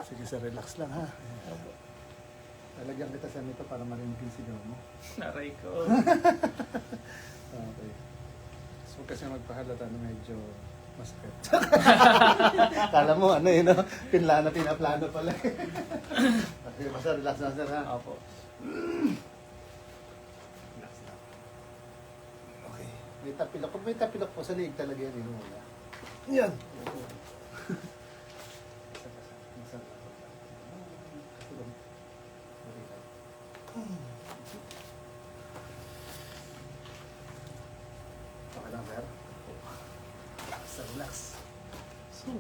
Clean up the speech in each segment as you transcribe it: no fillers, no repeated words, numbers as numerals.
Sige sir, relax lang ha. Lalagyan kita sa nito para marinig yung sigaw mo. Naray ko. Okay. So kasi magpahalata na medyo masakit. Kala mo ano yun, no? Pinaplano pala. Okay, basta relax na sir ha. Opo. Relax lang. Okay. May tapilok. Kung may tapilok po, sa liig talaga yan. Yun muna. Yan. Okay lang sir. Relax, relax. So,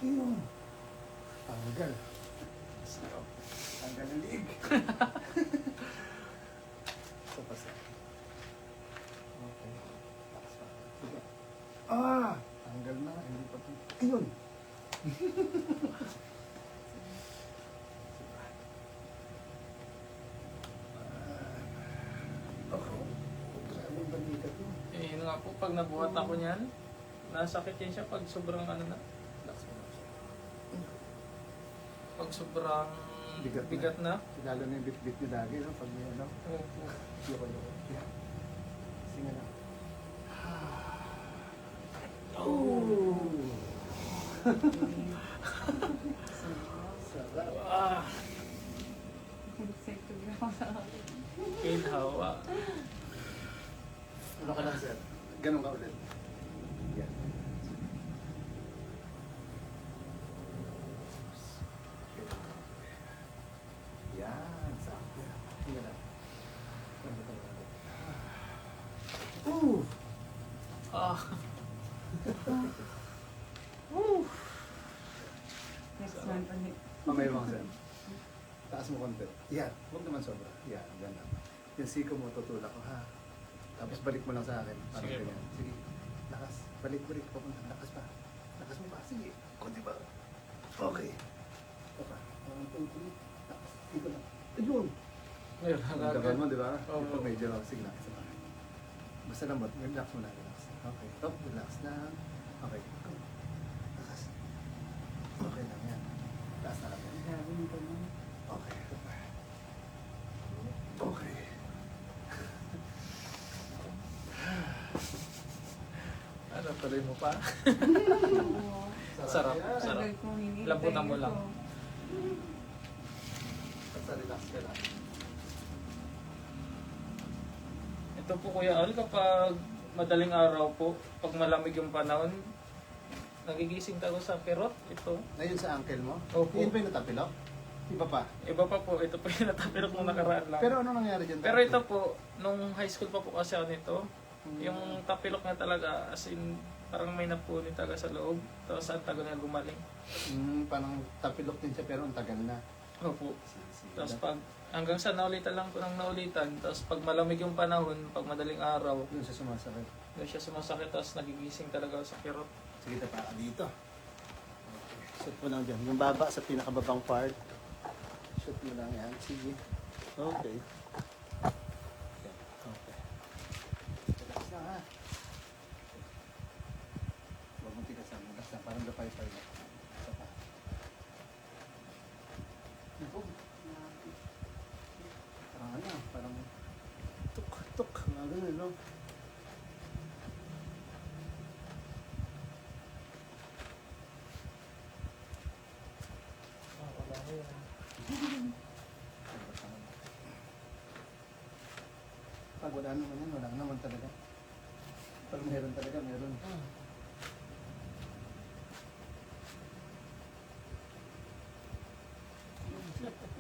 yun. Tanggal. Tanggal ang liig. So, pasa. Okay. Sige. Tanggal na. Hindi pa. Ayun. Grabe ang balikat mo. Eh, yun nga po, pag nabuhat ako niyan, nasakit yan siya pag sobrang ano na. Relax mo lang siya. Pag sobrang Bigat na. bigat na. Lalo na yung bit-bit ni Dagi, no? Pag may ano. Opo. Yoko. Yeah. Sige na. Sarap. Ah, hawa. Ano ka lang, sir? Ganun ka ulit. Yan. Yan. Sakto. Sige na. Ah. Next month ulit. Mamaya mo, sir. Taas mo konti. Yan. Huwag naman sobra. Yan. Ganun. Yung siko mo, tutulak ko, ha? Tapos balik mo lang sa akin. Parang Sige. ganyan. Sige. Lakas. Balik. Papunta. Lakas pa. Lakas mo pa. Sige. Kunti ba? Okay. Ito pa. 1, 2, 3. Lakas. Dito lang. Ayun. Ngayon, Ang dagan mo, di ba? Oo. Ito medyo. Sige lang. Isa pa. Basta lang ba? Relax mo na. Relax. Okay. Top. Relax lang. Okay. Go. Lakas. Okay lang yan. Lakas na lang yan. Grabe nito mo. Okay. Ito pa. Okay. Ano, tuloy mo pa? Oo. Sarap. yan. Sarap. Tagal kong hinihintay Lambutan mo ito. lang. Basta relax ka lang. Ito po Kuya Al, kapag madaling araw po, pag malamig yung panahon, nagigising tayo sa perot. Ito. Ngayon sa uncle mo? Opo. Yun ba yung natapilok? Iba pa. Iba pa po, ito po yung natapilok nung nakaraan lang. Pero ano nangyari dyan? Pero ito po, nung high school pa po kasi ako nito, yung tapilok niya talaga, as in, parang may napunit talaga sa loob. Tapos ang tagal niya gumaling. Parang tapilok din siya pero ang tagal na. Opo. Tapos pag, hanggang sa naulitan lang po ng naulitan, tapos pag malamig yung panahon, pag madaling araw, Yun siya sumasakit. doon siya sumasakit, tapos nagigising talaga sa kirot. Sige na para dito. Okay. Shoot mo lang dyan. Yung baba sa pinakababang part. Shoot mo lang yan. Sige. Okay. Yan. Okay. Relax na ha. Huwag mong tigasan. Relax na. Parang lapay-pay na. Isa pa. Naku. Parang ano. Parang tuk-tuk. Mga ganun, no? Wala ko yun. Pag wala naman yan, wala naman talaga. Pag meron talaga, meron.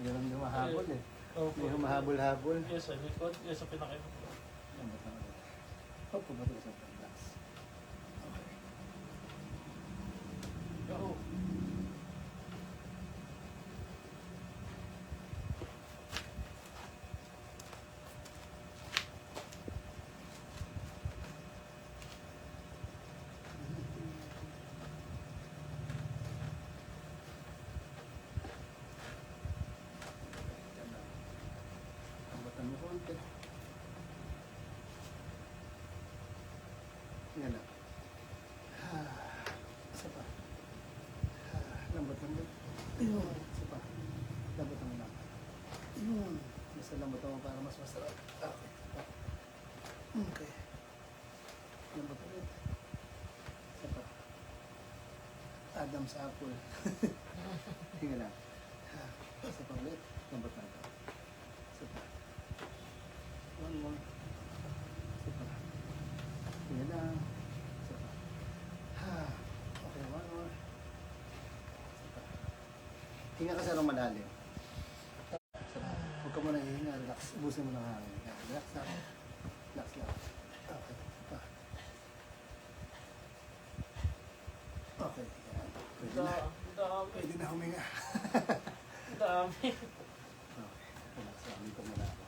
Meron yung mahabol eh. Opo. May humahabol-habol. Yes, sa likod. Yes, sa pinakit. Yan ba talaga? Opo ba ito isang relax? Okay. Oo. Yan na. Tambatan mo konti. Ayun. Isa pa. Lambutan mo lang. Ayun. Basta lambutan mo para mas masarap. Okay. Okay. Lambutan ulit. Isa pa. Adam's apple. Hinga lang. Isa pa ulit. Lambutan ka. Isa pa. One more. Isa pa. Hinga lang. Isa pa. Okay, one more. Isa pa. Hinga ka sa rong malalim. Isa pa. Huwag ka muna hihinga. Relax. Ubusin mo ng hangin. Yan. Relax lang. Relax lang. Okay. Isa pa. Okay. Yan. Pwede na. Dami. Pwede na huminga. Dami. Okay. Relax lang. Dito muna ako.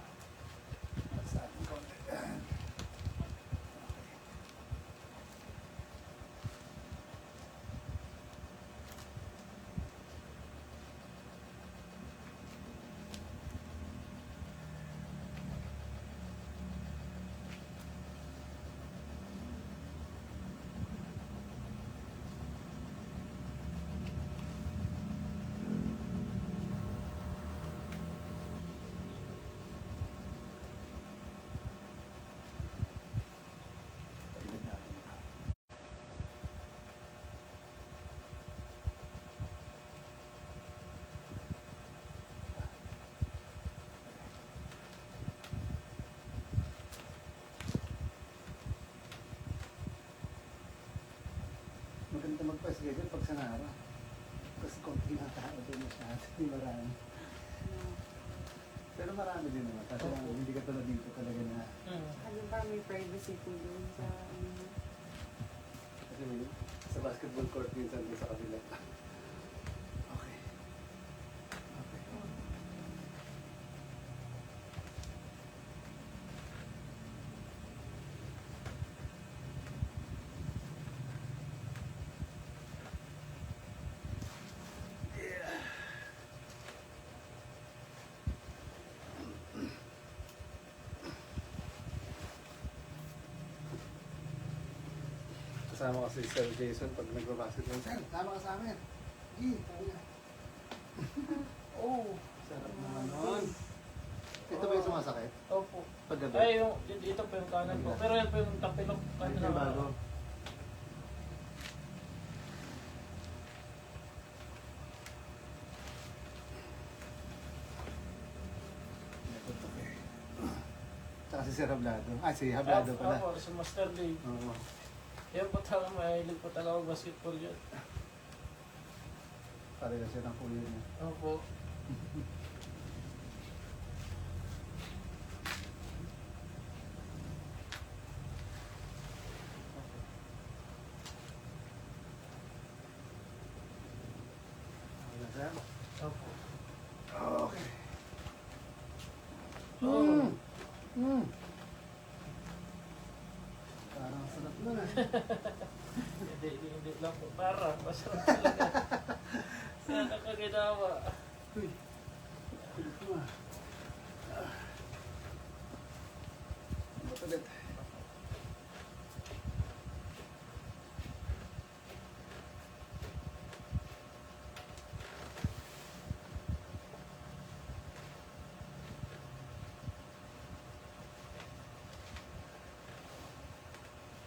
Relax sa ating konti. Yan. Okay. Paligid natin ito. Maganda magpa-schedule pag sa Nara. Kasi konti na tao doon masyado. Hindi marami. Pero marami din naman. Kasi lang, hindi ka tulad dito talaga na. Ano ba, may privacy po doon sa ano. Kasi may, sa basketball court minsan doon sa kabila. Okay. Okay. Kasama ko si Sir Jason pag nagbabasketball. Sir, sama ka sa amin. Sige, sabi niya. Oh. Sarap naman nun. Ito ba yung sumasakit? Opo. Paggabi? Ay, yung, dito po yung kanan po. Pero yan po yung tapilok. Ito yung bago. Tsaka si Sir Hablado. Ah, si Hablado pala. Opo, si Master Day. Oo. Yan po talaga, mahilig po talaga ako basketball yan. Pareho siya ng kuya niya. Opo. Okay na, Sir? Opo. Okay. Oh. Mm. Parang sarap nun ah. Hindi lang po. Para, masarap talaga. Sana kaginawa. Uy. Kulit mo ah. Ba't ulit?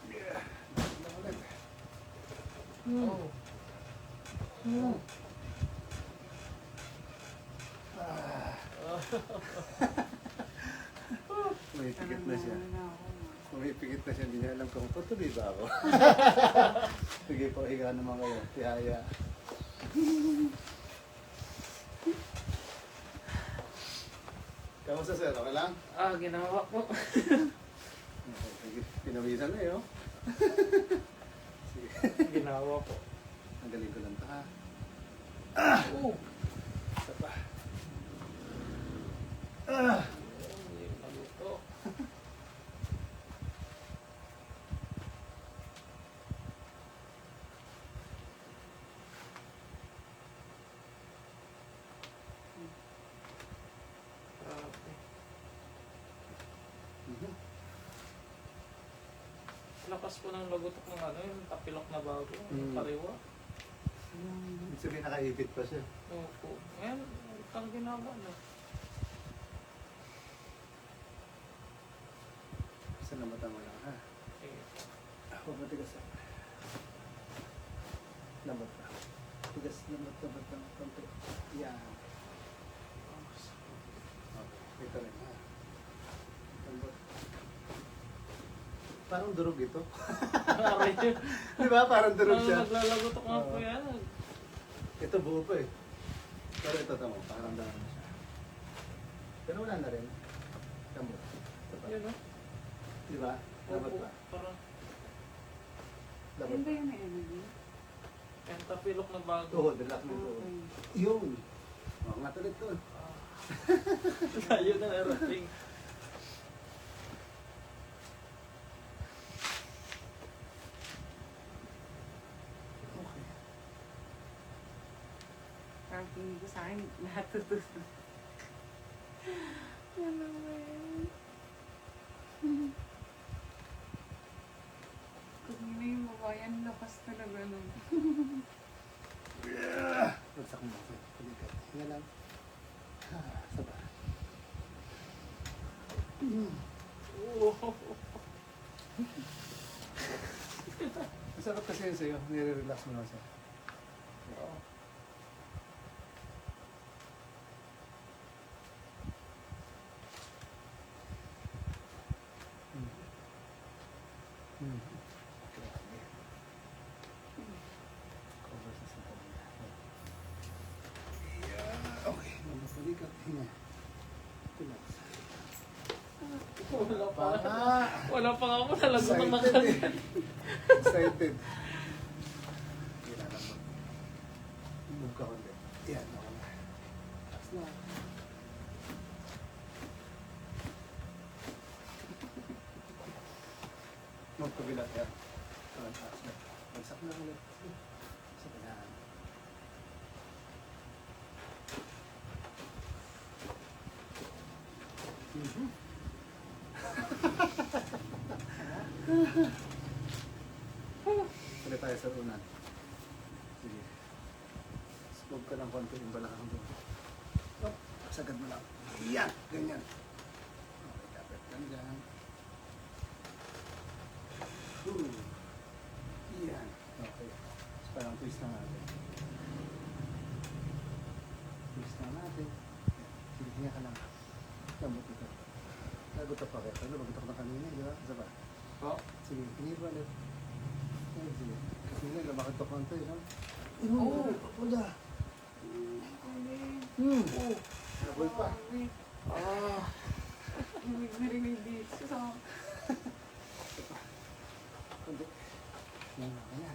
Yeah. Ba't ulit? Oh. Mm. May pikit na siya. Pumipikit na siya, hindi niya alam kung tutuloy ba ako. Sige po, higa naman kayo. Tihaya. Kamusta sir? Okay lang? Ginawa po. Okay, sige. Pinawisan na yun. Sige. Ginawa po. Ang galing ko lang ito ha. Oh. Isa pa. Ah! Hindi maluto. Grabe. Mhm. Lakas po ng lagotok ng ano, yung tapilok na bago, yung Mm. kariwa. Yung Ibig sabihin nakaipit pa siya. Opo. Ngayon, ang ginagawa na. Sa lamatan mo lang ha. Sige. Ako matigas ah. Lambat pa. Tigas, lambat lang. Konti. Yan. Okay. Ito rin ha. Lambat. Parang durog ito. Aray yun. Di ba? Parang durog siya. Naglalagotok nga po yan. Ito buo pa eh. Pero ito tamo, parang dami na siya. Pero wala na rin. Tamo. Ito pa. Yun o. Di ba? Lambat Opo. pa. Parang Lambat yun ba pa. yung may energy? pentapilok na bago. Oo, dalak nito. Okay. Yun. Oo nga tulit ko. Tayo na aeroplane. Okay. Parang tingin ko sa akin, lahat tutulog. Ano ba yun? Kung yun na yung babayan, lakas talaga nun. Bagsak mo. Palikat. Hinga lang. Saba. Oo. Masarap kasi yun sa'yo. Nire-relax mo lang siya. Grabe. Cover sa sentral niya. Yeah. Okay. Palikat. Hinga. Relax. Wala pa. Ah! Wala pa nga ako nalagot ng Excited makagal. eh. Excited. Kailangan mo. Move ka konti. Yan, okay na. Taas na. Move ka bilat yan. Taas na. Bagsak na ulit. Sa kailangan. Ulit tayo sa unan. Sige. Move ka ng konti yung balakang doon. Up. Sagad mo lang. Yan. Ganyan. Okay, kapit lang dyan. Yan. Okay. So, parang twist lang natin. Twist lang natin. Sige, hinga ka lang. Lambot ito. Nagutok pa kayo. Ano, magutok na kanina, di ba? Isa pa. Oh. Sige, hinga ulit. Ay, sige. Kasi nga, lumakatok lang ito, no? Oo. Wala. Oo. Nabol pa. Ah. Hindi narinig dito sa... Kundi. Yan, okay na.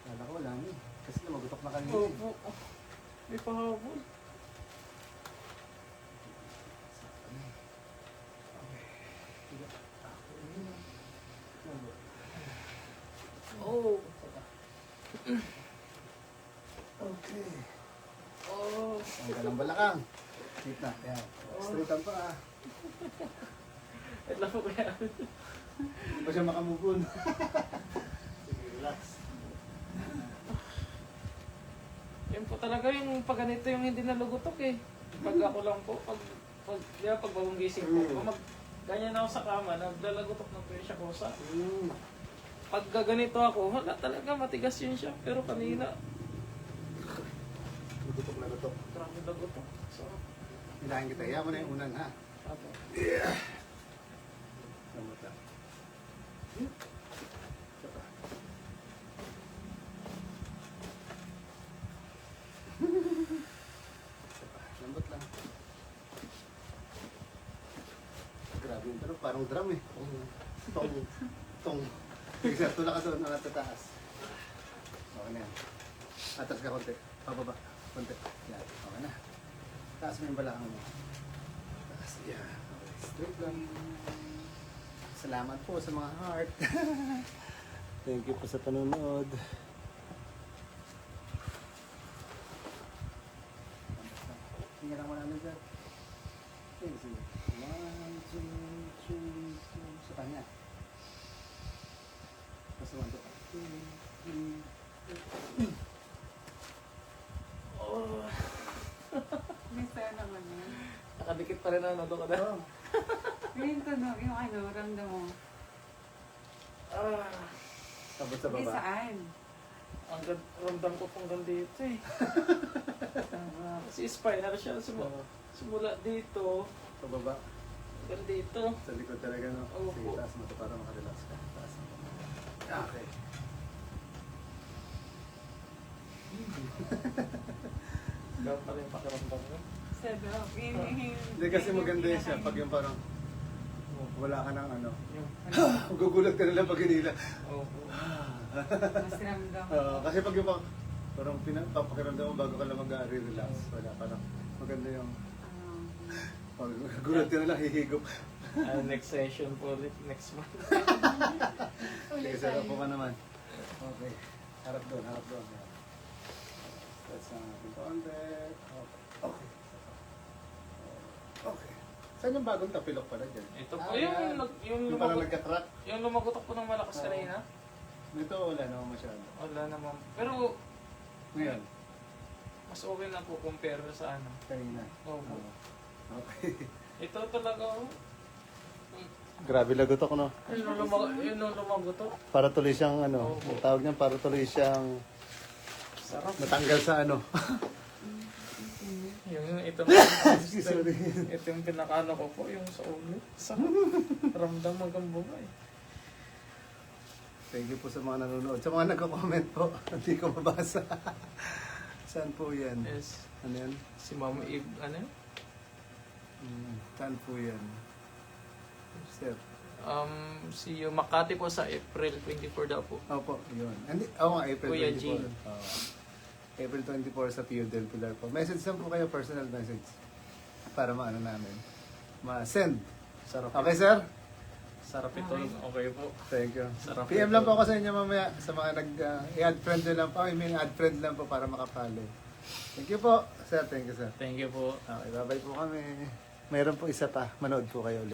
Kala ko wala na eh. Kasi lumagutok na kanina eh. Opo. May pahabol. Oh. Okay. Oh. Ang galang balakang. Sit na. Yan. Straight ang pa ah. Wait lang po kaya. Hindi pa siya makamubun. Sige, relax. Yan po talaga yung pag ganito yung hindi nalugutok eh. Pag ako lang po, di ba pag bagong gising po, pag ganyan ako sa kama, naglalagutok ng presya ko sa. Pag gaganito ako, wala talaga matigas yun siya. Pero kanina, Gutok na gutok. grabe lagutok. So, Hilahin kita. Iyan mo na yung unan ha. ako. Lamot lang. Isa pa. Isa pa. Lambot lang. Grabe yung tanong. Parang drum eh. Tong. Tong. Sige, tulak ka doon. Angat sa taas. Okay na yan. Atas ka konti. Pababa. Konti. Yan. Okay na. Taas mo yung balakang mo. Taas. Yan. Okay. Straight lang. Salamat po sa mga heart. Thank you po sa panonood. Hindi lang wala na dyan. Okay, sige. 1, 2, 3, 4. Sa kanya. Basta 1, 2, 3, 4. dumidikit pa rin ang nado ka na. Oo. Yung tunog, yung ano, ramdam mo. Ah, Tapos sa Hindi baba. saan? ramdam ko pong dito eh. Kasi spinal siya. Simula dito, Sa baba. hanggang dito. Sa likod talaga, no? Opo. Sige, taas mo ito para makarelax ka. Taas mo. Okay. Gawin pa rin yung pakiramdam mo. Sarap. Hindi kasi maganda yun siya pag yung parang wala ka ng ano. Yung, Gugulat ka nila pag hinila. opo. Mas ramdam. Kasi pag yung parang papakiramdam mo bago ka lang mag-relax. Wala, parang maganda yung pag gugulat ka nila, hihigop. Next session po ulit next month. Sige, sarap po ka naman. Okay. Harap doon, harap doon. Stretch na natin konti. Okay. Okay. Saan yung bagong tapilok pala dyan? Ito po, yan. yung Yung parang lumagot, nagka-crack. yung lumagotok po ng malakas Oo. kanina. Dito wala naman masyado. Wala naman. Pero Ngayon, mas okay na po compare sa ano. kanina. Opo. Okay. Ito talaga, Grabe lagotok, no? yun yung lumagotok. Para tuloy siyang ano, Opo. ang tawag niyan, para tuloy siyang Sarap. natanggal sa ano. Ito Sorry. ito yung pinakaano ko po, yung sa ulo. Sarap. Ramdam hanggang bumay. Thank you po sa mga nanonood. Sa mga nagko-comment po, hindi ko mabasa. Saan po yan? Yes. Ano yan? Si Mama Eve, ano? Saan po yan? Sir. Si Makati po sa April 24 daw po. Opo, yun. Hindi, nga, April Kuya 24. Jean. April 24 sa Pio del Pilar po. Message lang po kayo, personal message. Para maano namin. Ma-send. Sarap. Okay, sir? Sarap ito. Okay po. Thank you. Sarap PM ito. lang po ako sa inyo mamaya sa mga i-add friend nyo lang po. I mean, add friend lang po para makapalo. Thank you po. Sir, thank you, sir. Thank you po. Okay, bye-bye po kami. Mayroon po isa pa. Manood po kayo ulit.